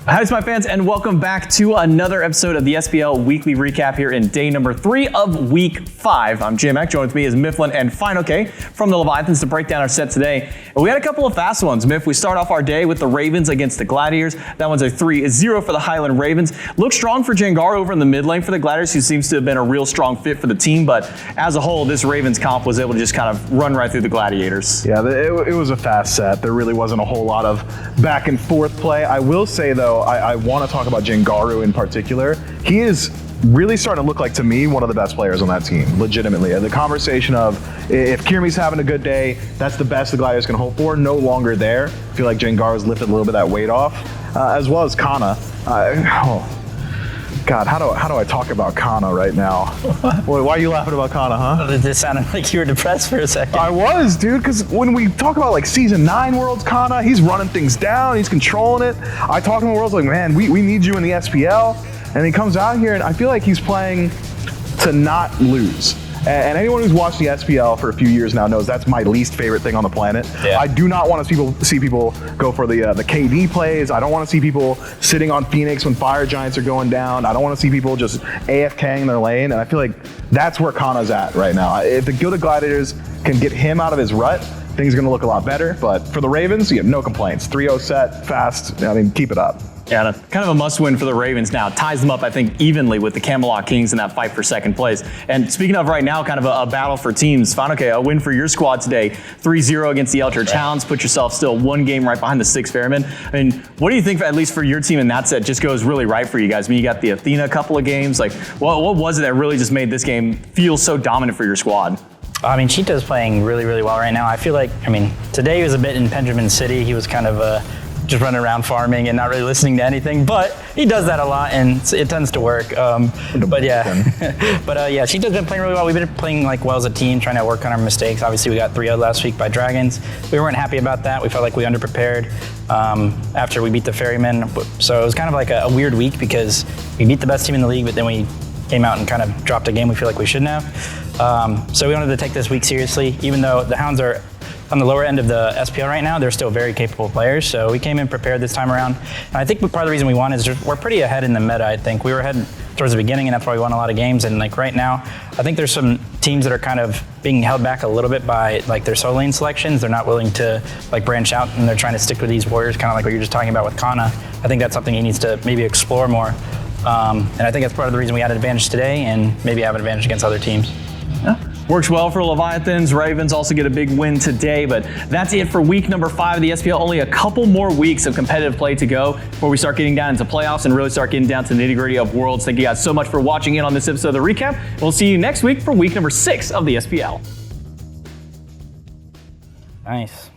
Hi, my fans, and welcome back to another episode of the SPL Weekly Recap here in day number 3 of Week 5. I'm J-Mac. Joined with me is Mifflin and FINEOKAY from the Leviathans to break down our set today. And we had a couple of fast ones. Miff, we start off our day with the Ravens against the Gladiators. That one's a 3-0 for the Highland Ravens. Looks strong for Jengar over in the mid lane for the Gladiators, who seems to have been a real strong fit for the team. But as a whole, this Ravens comp was able to just kind of run right through the Gladiators. Yeah, it was a fast set. There really wasn't a whole lot of back and forth play. I will say, though, I want to talk about Jengaru in particular. He is really starting to look like, to me, one of the best players on that team, legitimately. The conversation of if Kirmi's having a good day, that's the best the Gladiators can hope for, no longer there. I feel like Jengaru's lifted a little bit of that weight off, as well as Kana. God, how do I talk about Kana right now? Why are you laughing about Kana, huh? It sounded like you were depressed for a second. I was, dude, because when we talk about like Season 9 Worlds Kana, he's running things down, he's controlling it. I talk to him in Worlds like, man, we need you in the SPL. And he comes out here and I feel like he's playing to not lose. And anyone who's watched the SPL for a few years now knows that's my least favorite thing on the planet. Yeah. I do not want to see people go for the KD plays. I don't want to see people sitting on Phoenix when Fire Giants are going down. I don't want to see people just AFKing their lane. And I feel like that's where Kana's at right now. If the Gilded Gladiators can get him out of his rut, things are going to look a lot better. But for the Ravens, you have no complaints. 3-0 set, fast. I mean, keep it up. Yeah, kind of a must-win for the Ravens now. Ties them up, I think, evenly with the Camelot Kings in that fight for second place. And speaking of right now, kind of a battle for teams. FINEOKAY, a win for your squad today. 3-0 against the Eldritch Hounds. Put yourself still one game right behind the 6 Fairmen. I mean, what do you think, at least for your team in that set, just goes really right for you guys? I mean, you got the Athena couple of games. Like, what was it that really just made this game feel so dominant for your squad? I mean, Cheetah's playing really, really well right now. I feel like, today he was a bit in Pendulum City. He was kind of just running around farming and not really listening to anything, but he does that a lot and it tends to work. But yeah, Cheetah's been playing really well. We've been playing well as a team, trying to work on our mistakes. Obviously, we got 3-0 last week by Dragons. We weren't happy about that. We felt like we underprepared after we beat the Ferrymen. So it was kind of like a weird week because we beat the best team in the league, but then we came out and kind of dropped a game we feel like we shouldn't have. So we wanted to take this week seriously, even though the Hounds are on the lower end of the SPL right now. They're still very capable players, so we came in prepared this time around. And I think part of the reason we won is just we're pretty ahead in the meta, I think. We were ahead towards the beginning, and that's why we won a lot of games. And right now, I think there's some teams that are kind of being held back a little bit by their solo lane selections. They're not willing to branch out, and they're trying to stick with these warriors, kind of like what you're just talking about with Kana. I think that's something he needs to maybe explore more. And I think that's part of the reason we had an advantage today and maybe have an advantage against other teams. Yeah. Works well for Leviathans. Ravens also get a big win today, but that's it for week number 5 of the SPL. Only a couple more weeks of competitive play to go before we start getting down into playoffs and really start getting down to the nitty-gritty of Worlds. Thank you guys so much for watching in on this episode of the recap. We'll see you next week for week number 6 of the SPL. Nice.